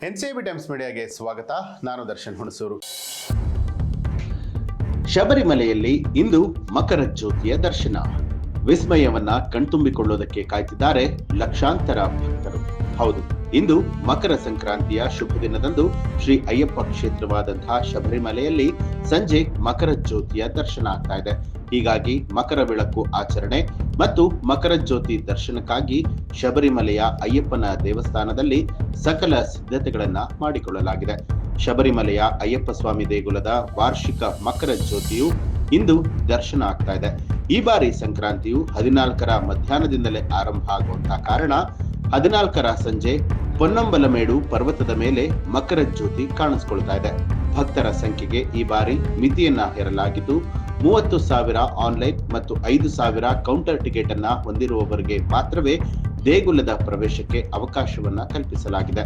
NCIB times ಮೀಡಿಯಾಗೆ ಸ್ವಾಗತ. ನಾನು ದರ್ಶನ್ ಹುಣಸೂರು. ಶಬರಿಮಲೆಯಲ್ಲಿ ಇಂದು ಮಕರ ಜ್ಯೋತಿಯ ದರ್ಶನ. ವಿಸ್ಮಯವನ್ನ ಕಣ್ತುಂಬಿಕೊಳ್ಳುವುದಕ್ಕೆ ಕಾಯ್ತಿದ್ದಾರೆ ಲಕ್ಷಾಂತರ ಭಕ್ತರು. ಹೌದು, ಇಂದು ಮಕರ ಸಂಕ್ರಾಂತಿಯ ಶುಭ ದಿನದಂದು ಶ್ರೀ ಅಯ್ಯಪ್ಪ ಕ್ಷೇತ್ರವಾದಂತಹ ಶಬರಿಮಲೆಯಲ್ಲಿ ಸಂಜೆ ಮಕರ ಜ್ಯೋತಿಯ ದರ್ಶನ ಆಗ್ತಾ ಇದೆ. ಹೀಗಾಗಿ ಮಕರ ಬೆಳಕು ಆಚರಣೆ ಮತ್ತು ಮಕರ ಜ್ಯೋತಿ ದರ್ಶನಕ್ಕಾಗಿ ಶಬರಿಮಲೆಯ ಅಯ್ಯಪ್ಪನ ದೇವಸ್ಥಾನದಲ್ಲಿ ಸಕಲ ಸಿದ್ಧತೆಗಳನ್ನ ಮಾಡಿಕೊಳ್ಳಲಾಗಿದೆ. ಶಬರಿಮಲೆಯ ಅಯ್ಯಪ್ಪ ಸ್ವಾಮಿ ದೇಗುಲದ ವಾರ್ಷಿಕ ಮಕರ ಜ್ಯೋತಿಯು ಇಂದು ದರ್ಶನ ಆಗ್ತಾ ಇದೆ. ಈ ಬಾರಿ ಸಂಕ್ರಾಂತಿಯು 14ರ ಮಧ್ಯಾಹ್ನದಿಂದಲೇ ಆರಂಭ ಆಗುವಂತಹ ಕಾರಣ 14ರ ಸಂಜೆ ಪೊನ್ನಂಬಲಮೇಡು ಪರ್ವತದ ಮೇಲೆ ಮಕರ ಜ್ಯೋತಿ ಕಾಣಿಸಿಕೊಳ್ತಾ ಇದೆ. ಭಕ್ತರ ಸಂಖ್ಯೆಗೆ ಈ ಬಾರಿ ಮಿತಿಯನ್ನ ಹೇರಲಾಗಿದ್ದು 30,000 ಆನ್ಲೈನ್ ಮತ್ತು 5,000 ಕೌಂಟರ್ ಟಿಕೆಟ್ ಅನ್ನ ಹೊಂದಿರುವವರಿಗೆ ಮಾತ್ರವೇ ದೇಗುಲದ ಪ್ರವೇಶಕ್ಕೆ ಅವಕಾಶವನ್ನ ಕಲ್ಪಿಸಲಾಗಿದೆ.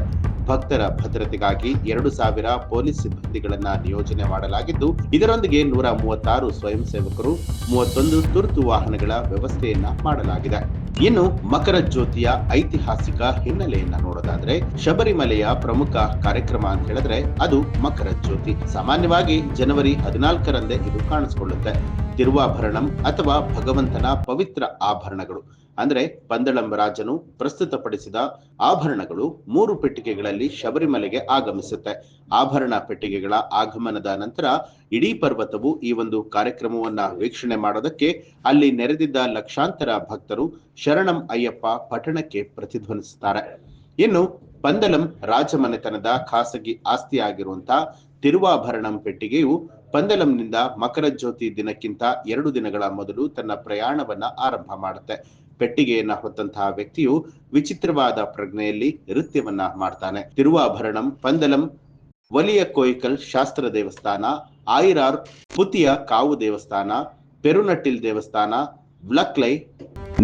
ಭಕ್ತರ ಭದ್ರತೆಗಾಗಿ 2,000 ಪೊಲೀಸ್ ಸಿಬ್ಬಂದಿಗಳನ್ನ ನಿಯೋಜನೆ ಮಾಡಲಾಗಿದ್ದು, ಇದರೊಂದಿಗೆ 136 ಸ್ವಯಂ ಸೇವಕರು, 31 ತುರ್ತು ವಾಹನಗಳ ವ್ಯವಸ್ಥೆಯನ್ನ ಮಾಡಲಾಗಿದೆ. ಇನ್ನು ಮಕರ ಜ್ಯೋತಿಯ ಐತಿಹಾಸಿಕ ಹಿನ್ನೆಲೆಯನ್ನ ನೋಡೋದಾದ್ರೆ, ಶಬರಿಮಲೆಯ ಪ್ರಮುಖ ಕಾರ್ಯಕ್ರಮ ಅಂತ ಹೇಳಿದ್ರೆ ಅದು ಮಕರ ಜ್ಯೋತಿ. ಸಾಮಾನ್ಯವಾಗಿ ಜನವರಿ 14ರಂದೇ ಇದು ಕಾಣಿಸಿಕೊಳ್ಳುತ್ತೆ. ತಿರುವಾಭರಣಂ ಅಥವಾ ಭಗವಂತನ ಪವಿತ್ರ ಆಭರಣಗಳು ಅಂದ್ರೆ ಪಂದಳಂಬರಾಜನು ಪ್ರಸ್ತುತಪಡಿಸಿದ ಆಭರಣಗಳು 3 ಪೆಟ್ಟಿಗೆಗಳಲ್ಲಿ ಶಬರಿಮಲೆಗೆ ಆಗಮಿಸುತ್ತೆ. ಆಭರಣ ಪೆಟ್ಟಿಗೆಗಳ ಆಗಮನದ ನಂತರ ಇಡೀ ಪರ್ವತವು ಈ ಒಂದು ಕಾರ್ಯಕ್ರಮವನ್ನ ವೀಕ್ಷಣೆ ಮಾಡೋದಕ್ಕೆ ಅಲ್ಲಿ ನೆರೆದಿದ್ದ ಲಕ್ಷಾಂತರ ಭಕ್ತರು ಶರಣಂ ಅಯ್ಯಪ್ಪ ಪಠಣಕ್ಕೆ ಪ್ರತಿಧ್ವನಿಸುತ್ತಾರೆ. ಇನ್ನು ಪಂದಲಂ ರಾಜಮನೆತನದ ಖಾಸಗಿ ಆಸ್ತಿಯಾಗಿರುವಂತಹ ತಿರುವಾಭರಣಂ ಪೆಟ್ಟಿಗೆಯು ಪಂದಲಂನಿಂದ ಮಕರ ಜ್ಯೋತಿ ದಿನಕ್ಕಿಂತ 2 ದಿನಗಳ ಮೊದಲು ತನ್ನ ಪ್ರಯಾಣವನ್ನ ಆರಂಭ ಮಾಡುತ್ತೆ. ಪೆಟ್ಟಿಗೆಯನ್ನ ಹೊತ್ತಂತಹ ವ್ಯಕ್ತಿಯು ವಿಚಿತ್ರವಾದ ಪ್ರಜ್ಞೆಯಲ್ಲಿ ನೃತ್ಯವನ್ನ ಮಾಡ್ತಾನೆ. ತಿರುವಾಭರಣಂ ಪಂದಲಂ ವಲಿಯ ಕೋಯಿಕಲ್ ಶಾಸ್ತ್ರ ದೇವಸ್ಥಾನ, ಆಯಿರಾರ್ ಪುತಿಯ ಕಾವು ದೇವಸ್ಥಾನ, ಪೆರುನಟ್ಟಿಲ್ ದೇವಸ್ಥಾನ, ವ್ಲಕ್ಲೈ,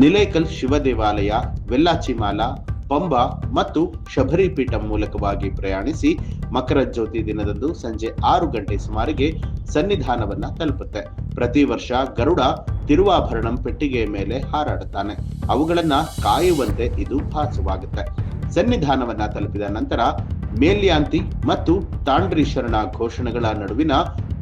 ನಿಲೇಕಲ್ ಶಿವ ದೇವಾಲಯ, ವೆಲ್ಲಾಚಿಮಾಲಾ, ಪಂಬಾ ಮತ್ತು ಶಬರಿಪೀಠ ಮೂಲಕವಾಗಿ ಪ್ರಯಾಣಿಸಿ ಮಕರ ಜ್ಯೋತಿ ದಿನದಂದು ಸಂಜೆ 6 ಗಂಟೆ ಸುಮಾರಿಗೆ ಸನ್ನಿಧಾನವನ್ನ ತಲುಪುತ್ತೆ. ಪ್ರತಿ ವರ್ಷ ಗರುಡ ತಿರುವಾಭರಣಂ ಪೆಟ್ಟಿಗೆಯ ಮೇಲೆ ಹಾರಾಡುತ್ತಾನೆ. ಅವುಗಳನ್ನ ಕಾಯುವಂತೆ ಇದು ಭಾಸವಾಗುತ್ತೆ. ಸನ್ನಿಧಾನವನ್ನ ತಲುಪಿದ ನಂತರ ಮೇಲ್ಯಾಂತಿ ಮತ್ತು ತಾಂಡ್ರಿ ಶರಣ ಘೋಷಣೆಗಳ ನಡುವಿನ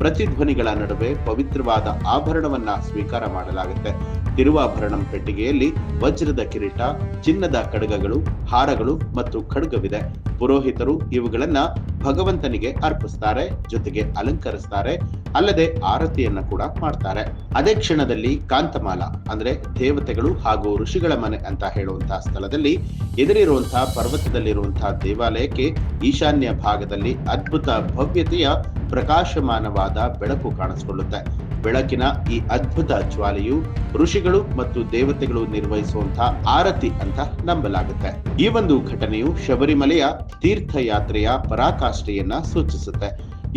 ಪ್ರತಿಧ್ವನಿಗಳ ನಡುವೆ ಪವಿತ್ರವಾದ ಆಭರಣವನ್ನ ಸ್ವೀಕಾರ ಮಾಡಲಾಗುತ್ತೆ. ತಿರುವಾಭರಣಂ ಪೆಟ್ಟಿಗೆಯಲ್ಲಿ ವಜ್ರದ ಕಿರೀಟ, ಚಿನ್ನದ ಕಡಗಗಳು, ಹಾರಗಳು ಮತ್ತು ಖಡ್ಗವಿದೆ. ಪುರೋಹಿತರು ಇವುಗಳನ್ನ ಭಗವಂತನಿಗೆ ಅರ್ಪಿಸ್ತಾರೆ, ಜೊತೆಗೆ ಅಲಂಕರಿಸ್ತಾರೆ, ಅಲ್ಲದೆ ಆರತಿಯನ್ನ ಕೂಡ ಮಾಡ್ತಾರೆ. ಅದೇ ಕ್ಷಣದಲ್ಲಿ ಕಾಂತಮಾಲ ಅಂದ್ರೆ ದೇವತೆಗಳು ಹಾಗೂ ಋಷಿಗಳ ಮನೆ ಅಂತ ಹೇಳುವಂತಹ ಸ್ಥಳದಲ್ಲಿ ಎದುರಿರುವಂತಹ ಪರ್ವತದಲ್ಲಿರುವಂತಹ ದೇವಾಲಯಕ್ಕೆ ಈಶಾನ್ಯ ಭಾಗದಲ್ಲಿ ಅದ್ಭುತ ಭವ್ಯತೆಯ ಪ್ರಕಾಶಮಾನವಾದ ಬೆಳಕು ಕಾಣಿಸಿಕೊಳ್ಳುತ್ತೆ. ಬೆಳಕಿನ ಈ ಅದ್ಭುತ ಜ್ವಾಲೆಯು ಋಷಿಗಳು ಮತ್ತು ದೇವತೆಗಳು ನಿರ್ವಹಿಸುವಂತಹ ಆರತಿ ಅಂತ ನಂಬಲಾಗುತ್ತೆ. ಈ ಒಂದು ಘಟನೆಯು ಶಬರಿಮಲೆಯ ತೀರ್ಥಯಾತ್ರೆಯ ಪರಾಕಾಷ್ಠೆಯನ್ನ ಸೂಚಿಸುತ್ತೆ.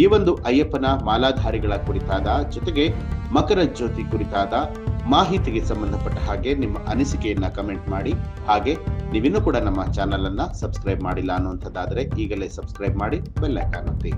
ಈ ಒಂದು ಅಯ್ಯಪ್ಪನ ಮಾಲಾಧಾರಿಗಳ ಕುರಿತಾದ ಜೊತೆಗೆ ಮಕರ ಜ್ಯೋತಿ ಕುರಿತಾದ ಮಾಹಿತಿಗೆ ಸಂಬಂಧಪಟ್ಟ ಹಾಗೆ ನಿಮ್ಮ ಅನಿಸಿಕೆಯನ್ನ ಕಮೆಂಟ್ ಮಾಡಿ. ಹಾಗೆ ನೀವಿನ್ನೂ ಕೂಡ ನಮ್ಮ ಚಾನೆಲ್ ಅನ್ನ ಸಬ್ಸ್ಕ್ರೈಬ್ ಮಾಡಿಲ್ಲ ಅನ್ನುವಂಥದ್ದಾದ್ರೆ ಈಗಲೇ ಸಬ್ಸ್ಕ್ರೈಬ್ ಮಾಡಿ, ಬೆಲ್ ಐಕಾನ್ ಒತ್ತಿ.